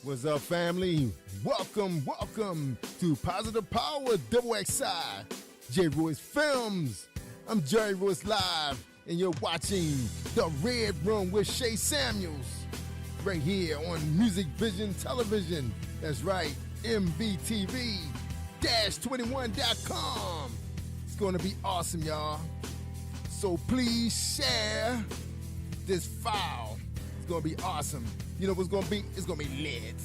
What's up, family? Welcome to Positive Power XXI, J. Royce Films. I'm Jerry Royce Live, and you're watching The Red Room with Shay Samuels, right here on Music Vision Television. That's right, MVTV-21.com. It's going to be awesome, y'all. So please share this file. It's going to be awesome. You know what's going to be? It's going to be lit.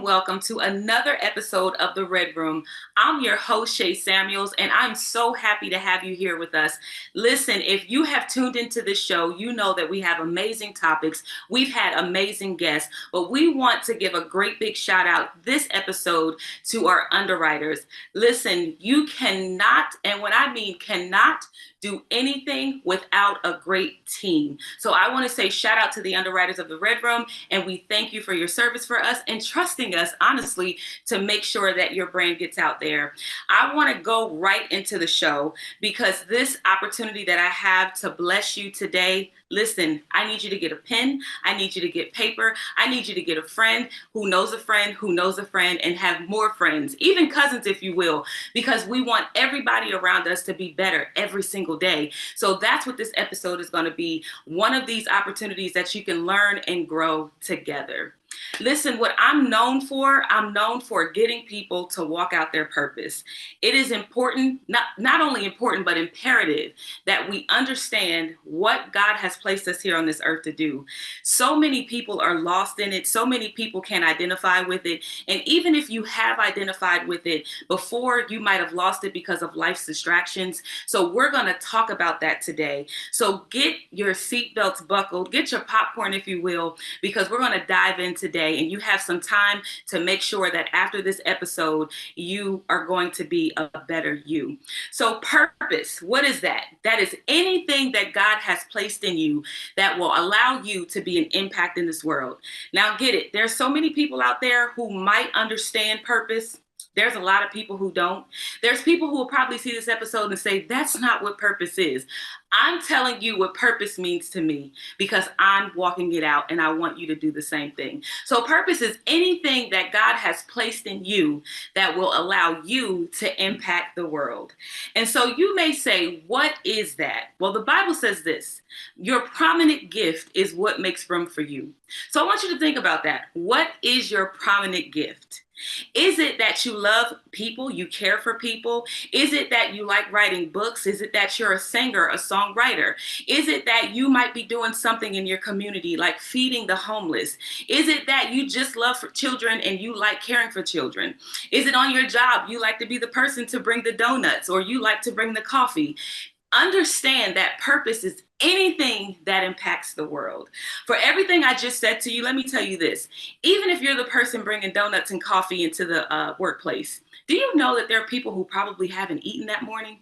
Welcome to another episode of The Red Room. I'm your host, Shay Samuels, and I'm so happy to have you here with us. Listen, if you have tuned into this show, you know that we have amazing topics. We've had amazing guests, but we want to give a great big shout out this episode to our underwriters. Listen, you cannot, and when I mean cannot, do anything without a great team. So I want to say shout out to the underwriters of the Red Room, and we thank you for your service for us and trusting us, honestly, to make sure that your brand gets out there. I want to go right into the show because this opportunity that I have to bless you today, listen, I need you to get a pen. I need you to get paper. I need you to get a friend who knows a friend who knows a friend and have more friends, even cousins, if you will, because we want everybody around us to be better every single day. So that's what this episode is going to be. One of these opportunities that you can learn and grow together. Listen, what I'm known for getting people to walk out their purpose. It is important, not only important, but imperative that we understand what God has placed us here on this earth to do. So many people are lost in it. So many people can't identify with it. And even if you have identified with it before, you might have lost it because of life's distractions. So we're going to talk about that today. So get your seatbelts buckled, get your popcorn, if you will, because we're going to dive in today, and you have some time to make sure that after this episode, you are going to be a better you. So purpose, what is that? That is anything that God has placed in you that will allow you to be an impact in this world. Now get it. There's so many people out there who might understand purpose. There's a lot of people who don't. There's people who will probably see this episode and say, that's not what purpose is. I'm telling you what purpose means to me because I'm walking it out, and I want you to do the same thing. So purpose is anything that God has placed in you that will allow you to impact the world. And so you may say, what is that? Well, the Bible says this: your prominent gift is what makes room for you. So I want you to think about that. What is your prominent gift? Is it that you love people, you care for people? Is it that you like writing books? Is it that you're a singer, a songwriter? Is it that you might be doing something in your community like feeding the homeless? Is it that you just love for children and you like caring for children? Is it on your job you like to be the person to bring the donuts or you like to bring the coffee? Understand that purpose is anything that impacts the world. For everything I just said to you, let me tell you this. Even if you're the person bringing donuts and coffee into the workplace, do you know that there are people who probably haven't eaten that morning?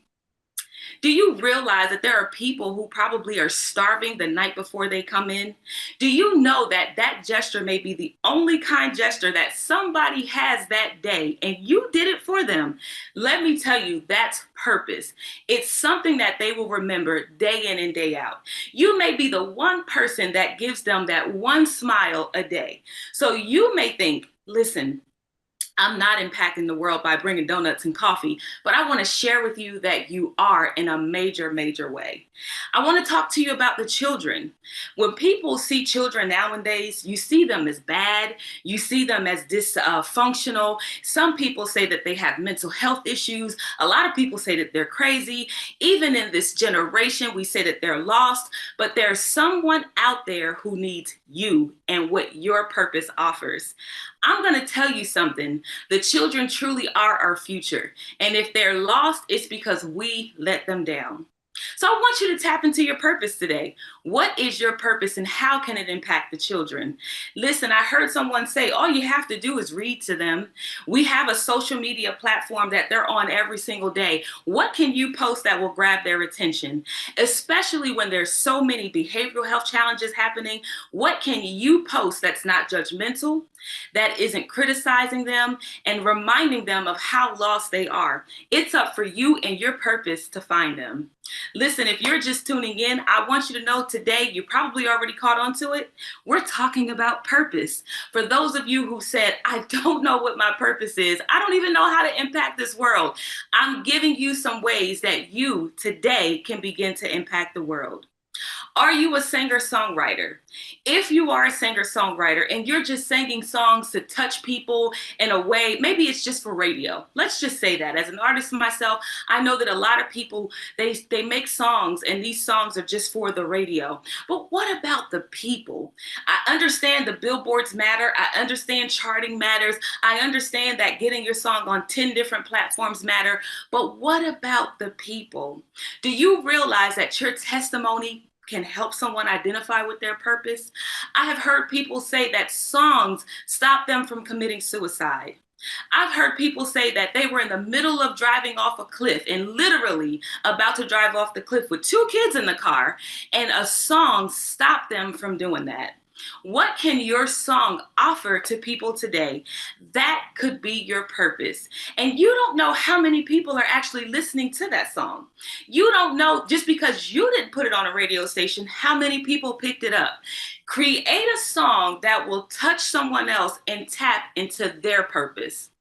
Do you realize that there are people who probably are starving the night before they come in? Do you know that that gesture may be the only kind gesture that somebody has that day and you did it for them? Let me tell you, that's purpose. It's something that they will remember day in and day out. You may be the one person that gives them that one smile a day. So you may think, listen, I'm not impacting the world by bringing donuts and coffee, but I want to share with you that you are in a major, major way. I want to talk to you about the children. When people see children nowadays, you see them as bad. You see them as dysfunctional. Some people say that they have mental health issues. A lot of people say that they're crazy. Even in this generation, we say that they're lost, but there's someone out there who needs you and what your purpose offers. I'm going to tell you something. The children truly are our future. And if they're lost, it's because we let them down. So I want you to tap into your purpose today. What is your purpose and how can it impact the children? Listen, I heard someone say all you have to do is read to them. We have a social media platform that they're on every single day. What can you post that will grab their attention? Especially when there's so many behavioral health challenges happening, what can you post that's not judgmental, that isn't criticizing them and reminding them of how lost they are? It's up for you and your purpose to find them. Listen, if you're just tuning in, I want you to know today, you probably already caught on to it. We're talking about purpose. For those of you who said, I don't know what my purpose is, I don't even know how to impact this world, I'm giving you some ways that you today can begin to impact the world. Are you a singer-songwriter? If you are a singer-songwriter and you're just singing songs to touch people in a way, maybe it's just for radio. Let's just say that. As an artist myself, I know that a lot of people, they make songs and these songs are just for the radio. But what about the people? I understand the billboards matter. I understand charting matters. I understand that getting your song on 10 different platforms matter. But what about the people? Do you realize that your testimony can help someone identify with their purpose? I have heard people say that songs stop them from committing suicide. I've heard people say that they were in the middle of driving off a cliff and literally about to drive off the cliff with two kids in the car, and a song stopped them from doing that. What can your song offer to people today? That could be your purpose. And you don't know how many people are actually listening to that song. You don't know, just because you didn't put it on a radio station, how many people picked it up. Create a song that will touch someone else and tap into their purpose.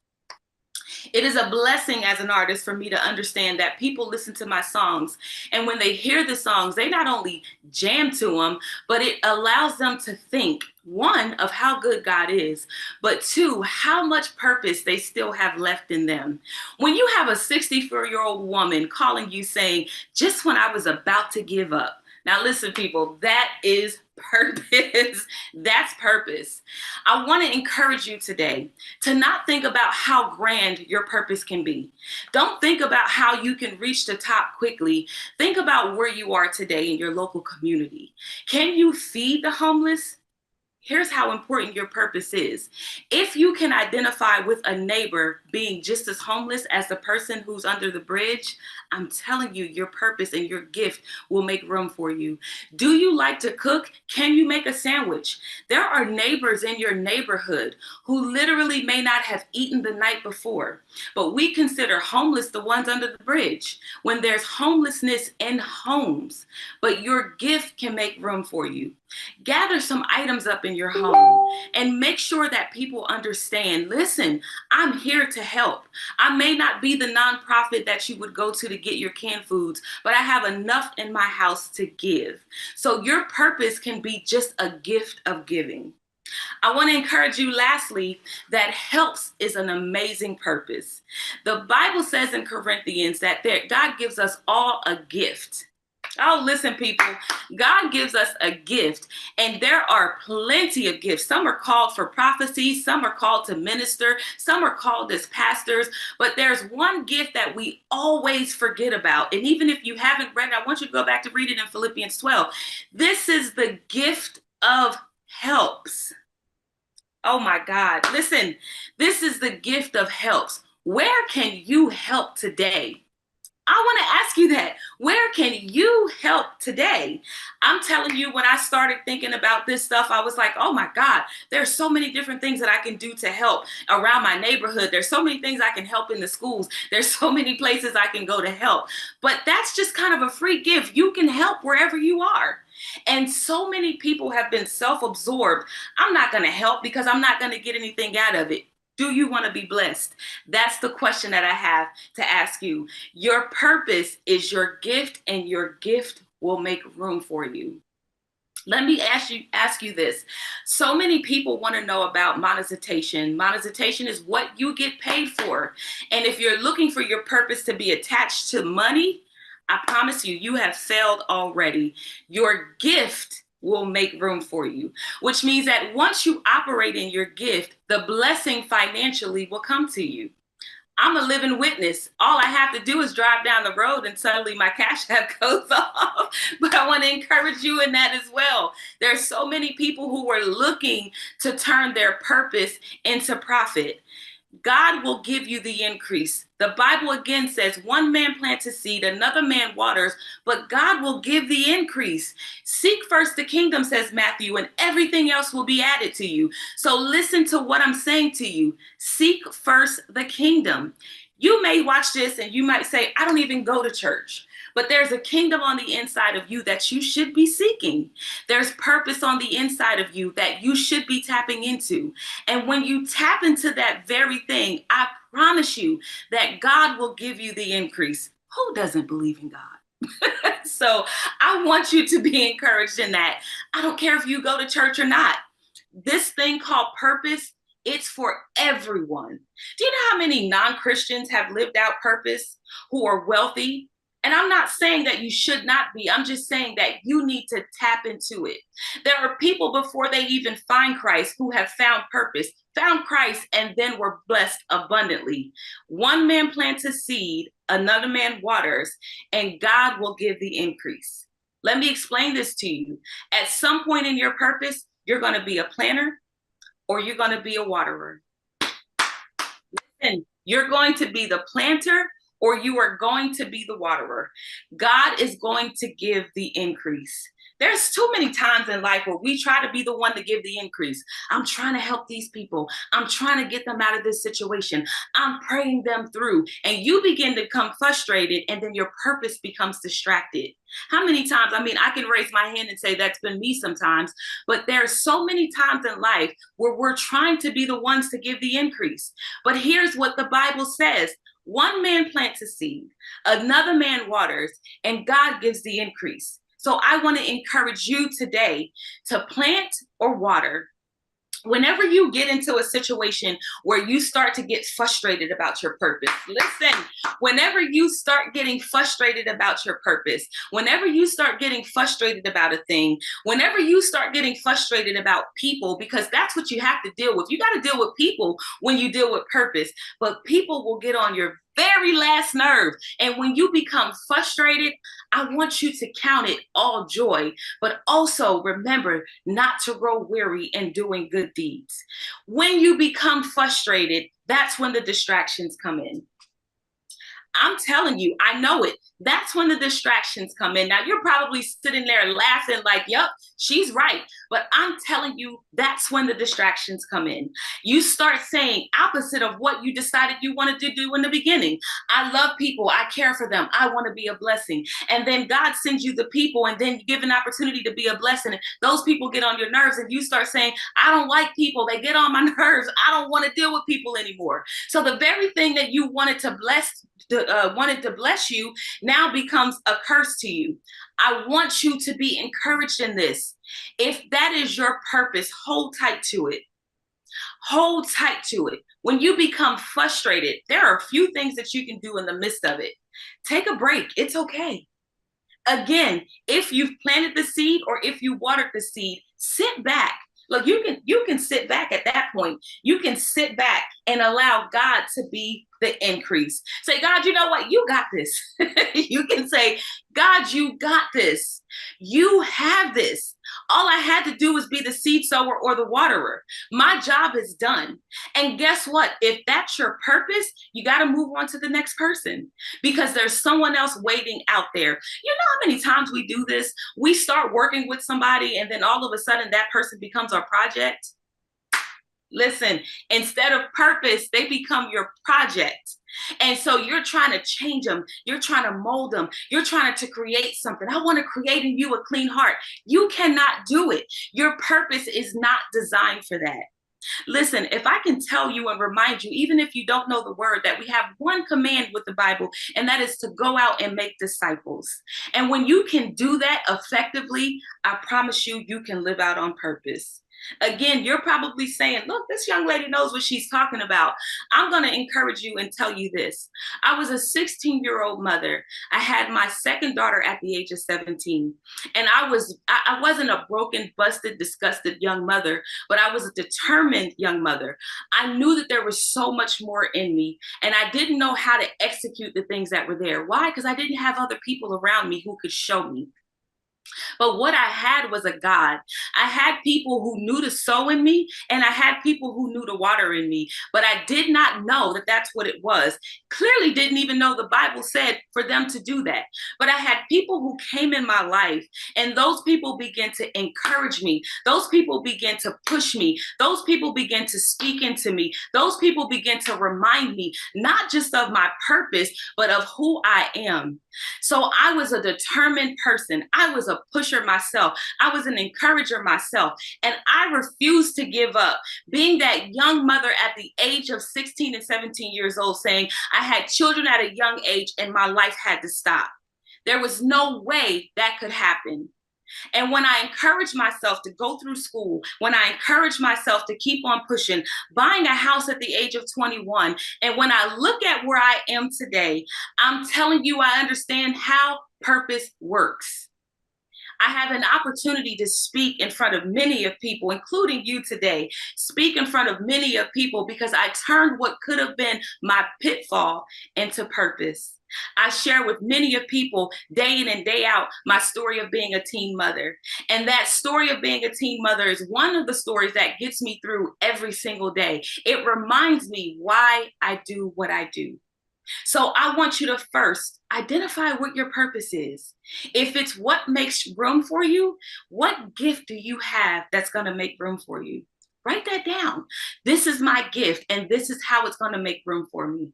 It is a blessing as an artist for me to understand that people listen to my songs, and when they hear the songs, they not only jam to them, but it allows them to think, one, of how good God is, but two, how much purpose they still have left in them. When you have a 64-year-old woman calling you saying, just when I was about to give up. Now listen, people, that is purpose. That's purpose. I want to encourage you today to not think about how grand your purpose can be. Don't think about how you can reach the top quickly. Think about where you are today in your local community. Can you feed the homeless? Here's how important your purpose is. If you can identify with a neighbor being just as homeless as the person who's under the bridge, I'm telling you, your purpose and your gift will make room for you. Do you like to cook? Can you make a sandwich? There are neighbors in your neighborhood who literally may not have eaten the night before, but we consider homeless the ones under the bridge when there's homelessness in homes, but your gift can make room for you. Gather some items up in your home and make sure that people understand, listen, I'm here to help. I may not be the nonprofit that you would go to get your canned foods, but I have enough in my house to give. So your purpose can be just a gift of giving. I want to encourage you lastly that helps is an amazing purpose. The Bible says in Corinthians that God gives us all a gift. Oh, listen, people, God gives us a gift, and there are plenty of gifts. Some are called for prophecy, some are called to minister, some are called as pastors, but there's one gift that we always forget about. And even if you haven't read it, I want you to go back to read it in Philippians 12. This is the gift of helps. Oh my God, listen, this is the gift of helps. Where can you help today? I want to ask you that. Where can you help today? I'm telling you, when I started thinking about this stuff, I was like, oh my God, there's so many different things that I can do to help around my neighborhood. There's so many things I can help in the schools. There's so many places I can go to help. But that's just kind of a free gift. You can help wherever you are. And so many people have been self-absorbed. I'm not going to help because I'm not going to get anything out of it. Do you want to be blessed? That's the question that I have to ask you. Your purpose is your gift, and your gift will make room for you. Let me ask you this. So many people want to know about monetization. Monetization is what you get paid for. And if you're looking for your purpose to be attached to money, I promise you, you have failed already. Your gift will make room for you, which means that once you operate in your gift, the blessing financially will come to you. I'm a living witness. All I have to do is drive down the road and suddenly my Cash App goes off. But I want to encourage you in that as well. There's so many people who are looking to turn their purpose into profit. God will give you the increase. The Bible again says one man plants a seed, another man waters, but God will give the increase. Seek first the kingdom, says Matthew, and everything else will be added to you. So listen to what I'm saying to you. Seek first the kingdom. You may watch this and you might say, I don't even go to church. But there's a kingdom on the inside of you that you should be seeking. There's purpose on the inside of you that you should be tapping into. And when you tap into that very thing, I promise you that God will give you the increase. Who doesn't believe in God? So I want you to be encouraged in that. I don't care if you go to church or not. This thing called purpose, it's for everyone. Do you know how many non-Christians have lived out purpose who are wealthy? And I'm not saying that you should not be. I'm just saying that you need to tap into it. There are people before they even find Christ who have found purpose, found Christ, and then were blessed abundantly. One man plants a seed, another man waters, and God will give the increase. Let me explain this to you. At some point in your purpose, you're going to be a planter or you're going to be a waterer. Listen, you're going to be the planter or you are going to be the waterer. God is going to give the increase. There's too many times in life where we try to be the one to give the increase. I'm trying to help these people. I'm trying to get them out of this situation. I'm praying them through. And you begin to become frustrated and then your purpose becomes distracted. How many times, I can raise my hand and say that's been me sometimes, but there's so many times in life where we're trying to be the ones to give the increase. But here's what the Bible says. One man plants a seed, another man waters, and God gives the increase. So I want to encourage you today to plant or water. Whenever you get into a situation where you start to get frustrated about your purpose, listen, whenever you start getting frustrated about your purpose, whenever you start getting frustrated about a thing, whenever you start getting frustrated about people, because that's what you have to deal with. You got to deal with people when you deal with purpose, but people will get on your very last nerve. And when you become frustrated, I want you to count it all joy, but also remember not to grow weary in doing good deeds. When you become frustrated, that's when the distractions come in. I'm telling you, I know it. That's when the distractions come in. Now, you're probably sitting there laughing like, yep, she's right. But I'm telling you, that's when the distractions come in. You start saying opposite of what you decided you wanted to do in the beginning. I love people. I care for them. I want to be a blessing. And then God sends you the people and then you give an opportunity to be a blessing. Those people get on your nerves and you start saying, I don't like people. They get on my nerves. I don't want to deal with people anymore. So the very thing that you wanted to bless you now becomes a curse to you. I want you to be encouraged in this. If that is your purpose, hold tight to it. Hold tight to it. When you become frustrated, there are a few things that you can do in the midst of it. Take a break. It's okay. Again, if you've planted the seed or if you watered the seed, sit back. Look, you can sit back at that point. You can sit back and allow God to be the increase. Say, God, you know what? You got this. You can say, God, you got this. You have this. All I had to do was be the seed sower or the waterer. My job is done. And guess what? If that's your purpose, you got to move on to the next person because there's someone else waiting out there. You know how many times we do this? We start working with somebody and then all of a sudden that person becomes our project. Listen, instead of purpose, they become your project. And so you're trying to change them. You're trying to mold them. You're trying to create something. I want to create in you a clean heart. You cannot do it. Your purpose is not designed for that. Listen, if I can tell you and remind you, even if you don't know the word, that we have one command with the Bible, and that is to go out and make disciples. And when you can do that effectively, I promise you, you can live out on purpose. Again, you're probably saying, look, this young lady knows what she's talking about. I'm going to encourage you and tell you this. I was a 16-year-old mother. I had my second daughter at the age of 17. And I wasn't a broken, busted, disgusted young mother, but I was a determined young mother. I knew that there was so much more in me, and I didn't know how to execute the things that were there. Why? Because I didn't have other people around me who could show me. But what I had was a God. I had people who knew to sow in me, and I had people who knew to water in me. But I did not know that that's what it was. Clearly didn't even know the Bible said for them to do that. But I had people who came in my life, and those people began to encourage me. Those people began to push me. Those people began to speak into me. Those people began to remind me, not just of my purpose, but of who I am. So I was a determined person. I was a pusher myself. I was an encourager myself. And I refused to give up. Being that young mother at the age of 16 and 17 years old, saying I had children at a young age and my life had to stop. There was no way that could happen. And when I encouraged myself to go through school, when I encouraged myself to keep on pushing, buying a house at the age of 21, and when I look at where I am today, I'm telling you, I understand how purpose works. I have an opportunity to speak in front of many of people, including you today, speak in front of many of people because I turned what could have been my pitfall into purpose. I share with many of people day in and day out my story of being a teen mother. And that story of being a teen mother is one of the stories that gets me through every single day. It reminds me why I do what I do. So I want you to first identify what your purpose is. If it's what makes room for you, what gift do you have that's going to make room for you? Write that down. This is my gift, and this is how it's going to make room for me.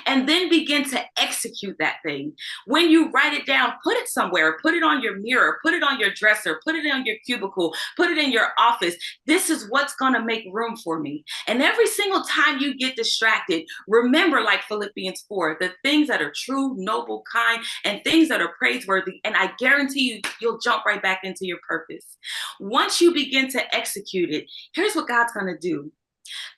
And then begin to execute that thing. When you write it down, put it somewhere. Put it on your mirror. Put it on your dresser. Put it on your cubicle. Put it in your office. This is what's going to make room for me. And every single time you get distracted, remember, like Philippians 4, the things that are true, noble, kind, and things that are praiseworthy. And I guarantee you, you'll jump right back into your purpose. Once you begin to execute it, here's what God's going to do.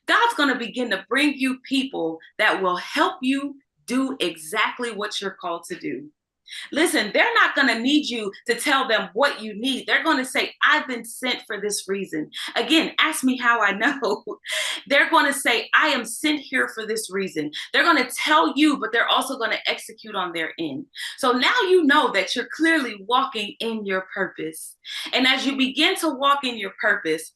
God's going to begin to bring you people that will help you do exactly what you're called to do. Listen, they're not going to need you to tell them what you need. They're going to say, I've been sent for this reason. Again, ask me how I know. They're going to say, I am sent here for this reason. They're going to tell you, but they're also going to execute on their end. So now you know that you're clearly walking in your purpose. And as you begin to walk in your purpose,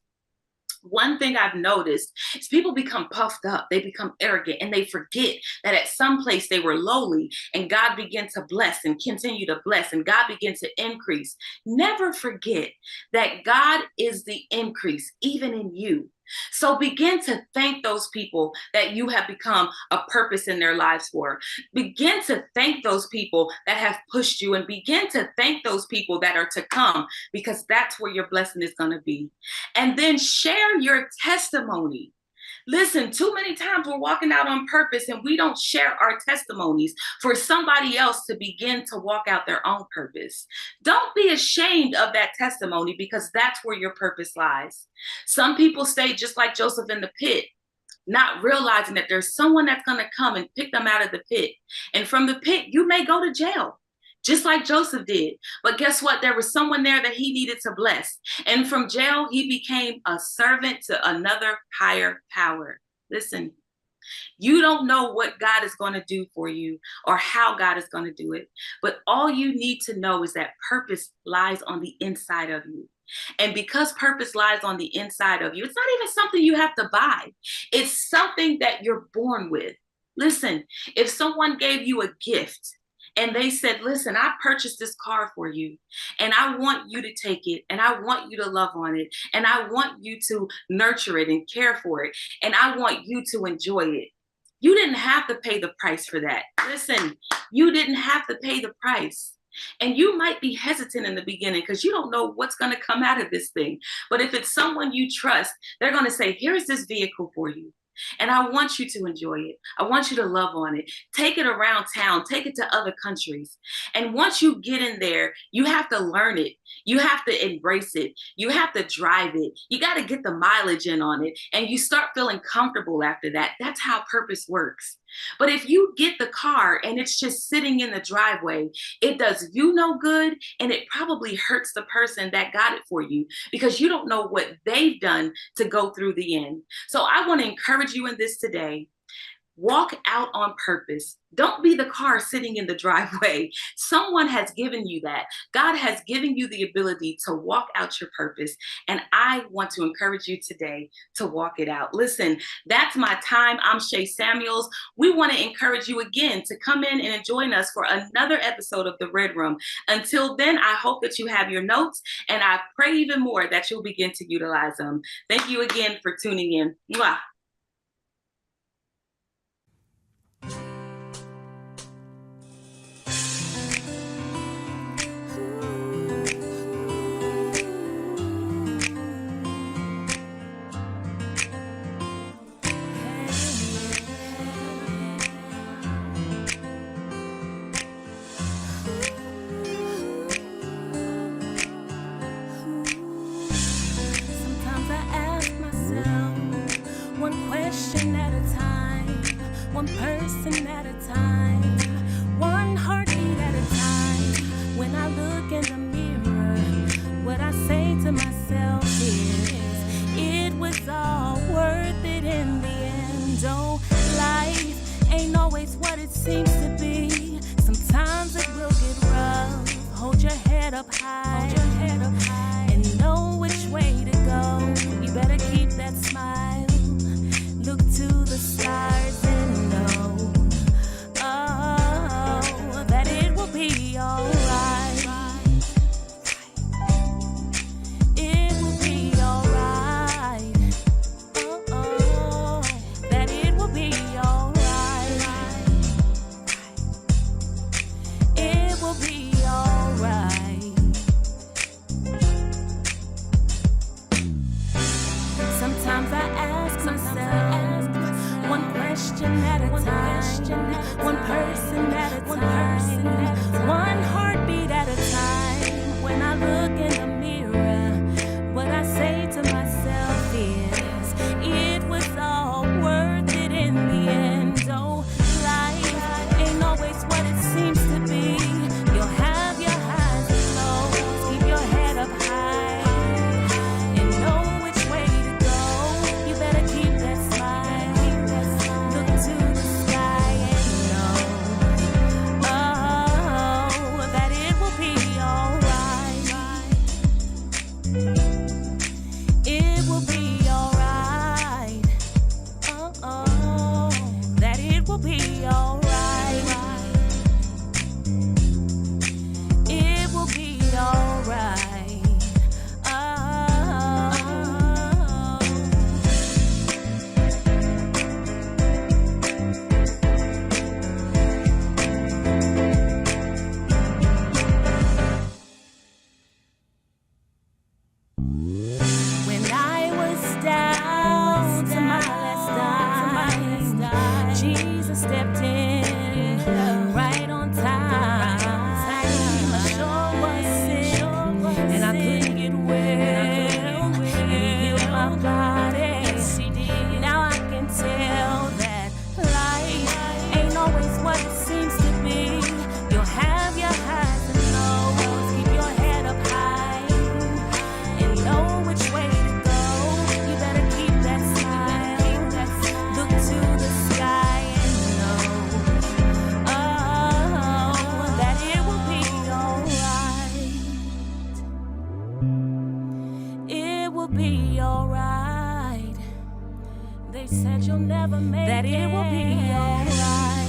one thing I've noticed is people become puffed up, they become arrogant, and they forget that at some place they were lowly, and God began to bless and continue to bless, and God began to increase. Never forget that God is the increase, even in you. So begin to thank those people that you have become a purpose in their lives for. Begin to thank those people that have pushed you, and begin to thank those people that are to come, because that's where your blessing is going to be. And then share your testimony. Listen, too many times we're walking out on purpose and we don't share our testimonies for somebody else to begin to walk out their own purpose. Don't be ashamed of that testimony, because that's where your purpose lies. Some people stay just like Joseph in the pit, not realizing that there's someone that's going to come and pick them out of the pit. And from the pit, you may go to jail, just like Joseph did. But guess what? There was someone there that he needed to bless. And from jail, he became a servant to another higher power. Listen, you don't know what God is going to do for you or how God is going to do it. But all you need to know is that purpose lies on the inside of you. And because purpose lies on the inside of you, it's not even something you have to buy. It's something that you're born with. Listen, if someone gave you a gift, and they said, listen, I purchased this car for you, and I want you to take it, and I want you to love on it, and I want you to nurture it and care for it, and I want you to enjoy it. You didn't have to pay the price for that. Listen, you didn't have to pay the price. And you might be hesitant in the beginning because you don't know what's going to come out of this thing. But if it's someone you trust, they're going to say, here's this vehicle for you. And I want you to enjoy it. I want you to love on it. Take it around town, take it to other countries. And once you get in there, you have to learn it. You have to embrace it. You have to drive it. You got to get the mileage in on it. And you start feeling comfortable after that. That's how purpose works. But if you get the car and it's just sitting in the driveway, it does you no good, and it probably hurts the person that got it for you because you don't know what they've done to go through the end. So I want to encourage you in this today. Walk out on purpose. Don't be the car sitting in the driveway. Someone has given you that. God has given you the ability to walk out your purpose. And I want to encourage you today to walk it out. Listen, that's my time. I'm Shay Samuels. We want to encourage you again to come in and join us for another episode of The Red Room. Until then, I hope that you have your notes, and I pray even more that you'll begin to utilize them. Thank you again for tuning in. Mwah. One person at a time, one heartbeat at a time. When I look in the mirror, what I say to myself is, it was all worth it in the end. Oh, life ain't always what it seems to be. Sometimes it will get rough. Hold your head up high, and know which way to go. You better keep that smile. Look to the stars and know, oh, that it will be alright. It will be alright. Oh, that it will be alright. It will be alright. Sometimes I ask myself, one question at a time, one person at a time, one heartbeat at a time. When I look in the mirror, what I say to myself is, it was all worth it in the end. Oh, life ain't always what it seems to be. You'll have your highs and lows. Keep your head up high and know which way to go. You better keep that smile. Look to the sky and know, oh, that it will be alright. It will be alright. Oh, that it will be alright. It will be alright. When I was down to my last dime, Jesus stepped in right on time. I sure was sick and I couldn't get well. He healed my body. Now I can tell that life ain't always what it seems to be. You'll have your highs and lows. Keep your head up high and know which way to go. You better keep that smile. Look to the sky and know, oh, that it will be alright. It will be alright. They said you'll never make that it will be alright,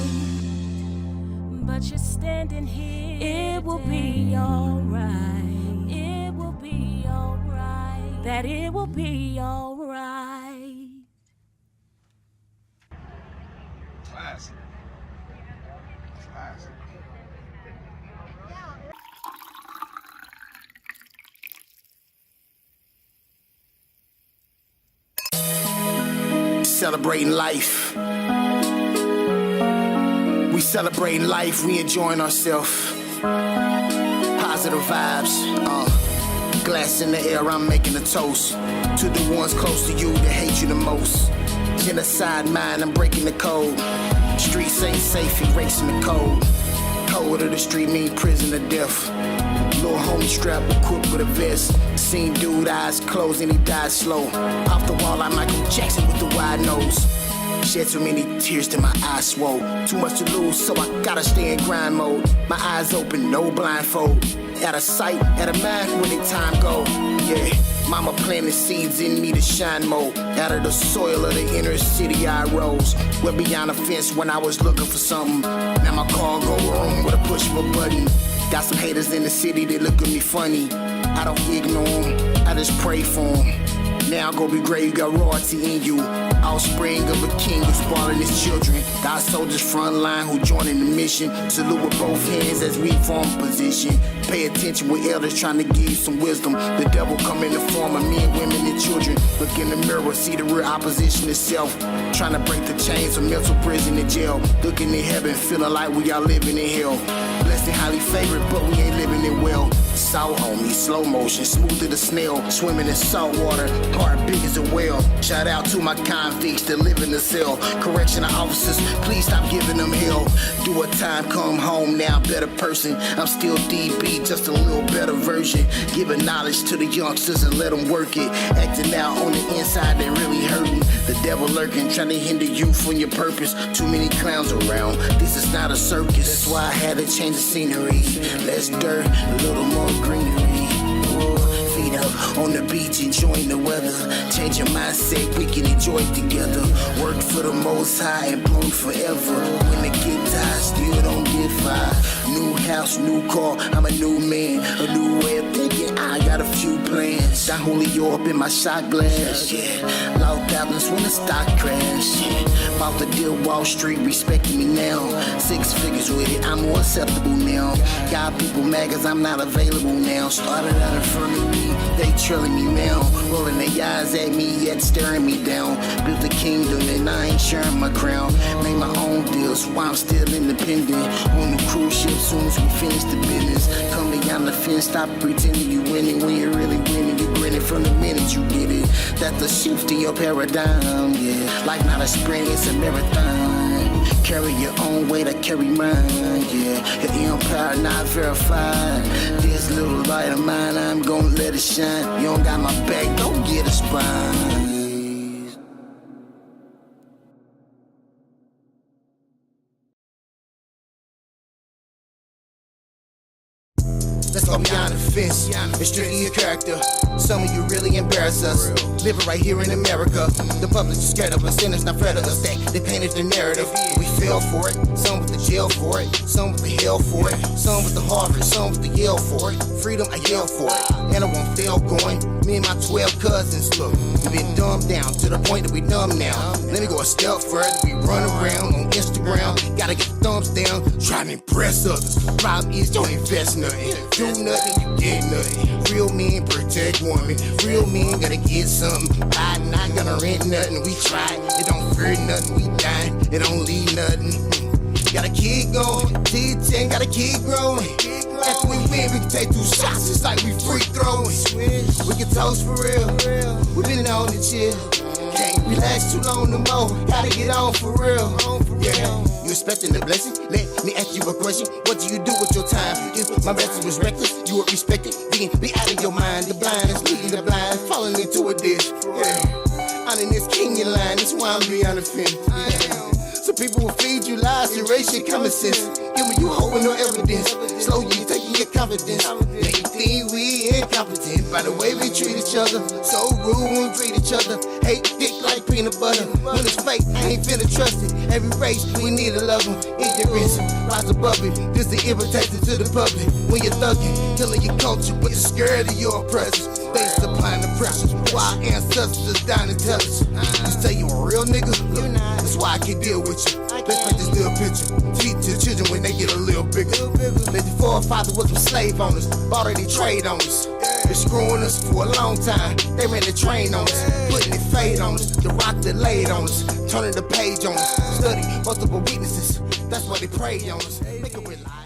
but you're standing here. It will be alright. It will be alright. That it will be alright. Classic. Classic. celebrating life. We celebrating life, we enjoying ourselves. Positive vibes, glass in the air, I'm making a toast to the ones close to you that hate you the most. Genocide mind, I'm breaking the code. Streets ain't safe, erasing the code. Code of the street mean prison or death. Little homie strapped, equipped with a vest. Seen dude eyes closed and he died slow. Off the wall like Michael Jackson with the wide nose. Shed too many tears till my eyes swole. Too much to lose, so I gotta stay in grind mode. My eyes open, no blindfold. Out of sight, out of mind, where did time go? Yeah, mama planted seeds in me to shine more. Out of the soil of the inner city I rose. Went beyond the fence when I was looking for something. Now my car go wrong with a push of a button. Got some haters in the city that look at me funny. I don't ignore them, I just pray for them. Now go be great, you got royalty in you. Offspring of a king who's spoiling his children. Got soldiers front line who joining the mission. Salute with both hands as we form position. Pay attention with elders trying to give you some wisdom. The devil come in the form of men, women, and children. Look in the mirror, see the real opposition itself. Trying to break the chains of mental prison and jail. Looking in heaven, feeling like we are living in hell. Blessed and highly favored, but we ain't living it well. Salt on me, slow motion, smooth as a snail. Swimming in salt water, heart big as a whale. Shout out to my convicts that live in the cell. Correctional officers, please stop giving them hell. Do a time, come home now, better person. I'm still DB, just a little better version. Giving knowledge to the youngsters and let them work it. Acting out on the inside, they really hurting. The devil lurking, trying to hinder you from your purpose. Too many clowns around, this is not a circus. That's why I had to change the scenery. Less dirt, a little more greenery. Whoa, feet up on the beach, enjoying the weather. Change your mindset, we can enjoy it together. Work for the most high and blown forever. When the get tired, still don't get fired. New house, new car, I'm a new man. A new way of thinking, I got a few plans. Got Julio up in my shot glass, yeah. Loud goblins when the stock crash, yeah. About to deal Wall Street, respecting me now. 6 figures with it, I'm more acceptable now. Got people mad cause I'm not available now. Started out in front of me, they trailing me now. Rolling their eyes at me, yet staring me down. Built a kingdom and I ain't sharing my crown. Made my own deals while I'm still independent. On the cruise ship, soon as we finish the business. Come beyond the fence, stop pretending you winning. When you're really winning, you grinning from the minute you get it. That's the shift in your paradigm, yeah. Life not a sprint, it's a marathon. Carry your own weight, I carry mine, yeah. Your empire not verified. This little light of mine, I'm gonna let it shine. You don't got my back, don't get a spine. Let's go beyond the fence. It's strictly your character. Some of you really embarrass us. Living right here in America. The public is scared of us, sinners not afraid of us. They painted the narrative. We fell for it. Some with the jail for it. Some with the hell for it. Some with the Harvard. Some with the Yale for it. Freedom, I yell for it. And I won't fail going. Me and my 12 cousins, look, we've been dumbed down to the point that we numb now. Let me go a step further. We run around on Instagram. Gotta get the thumbs down. Try to impress others. Problem is, you don't invest nothing. Do nothing, you get nothing. Real men protect women. Real men gotta get something. I'm not gonna rent nothing. We tried, it don't fear nothing. We dying, it don't leave nothing. Gotta keep going, T10 gotta keep growing. After we win, we can take 2 shots, it's like we free throwing. We can toast for real, we been on the chill. Can't relax too long no more, gotta get on for real. Yeah, you expecting the blessing? Let me ask you a question. What do you do with your time? If my message was reckless, you would respect it. Then be out of your mind. The blind is leading the blind, falling into a ditch. Yeah, I'm in this Kenyan line, that's why I'm beyond the fence. So people will feed you lies, erase your common sense. Giving you hope with no evidence. Slowly taking your confidence. They think we incompetent by the way we treat each other. So rude when we treat each other. Hate thick like peanut butter. When it's fake, I ain't finna trust it. Every race, we need to love them. Ignorance, rise above it. This the invitation to the public. When you're thugging, killing your culture, but you're scared of your oppressors. They supplying the pressures. Why ancestors dying to tell us? You say you a real nigga? That's why I can deal with you. Let's paint this little picture. Teach your children when they get a little bigger. Let the forefathers was some slave owners, bought any trade owners. Been screwing us for a long time. They ran the train on us, putting the fade on us, the rock that laid on us, turning the page on us. Study multiple weaknesses, that's why they prey on us. Make it rely.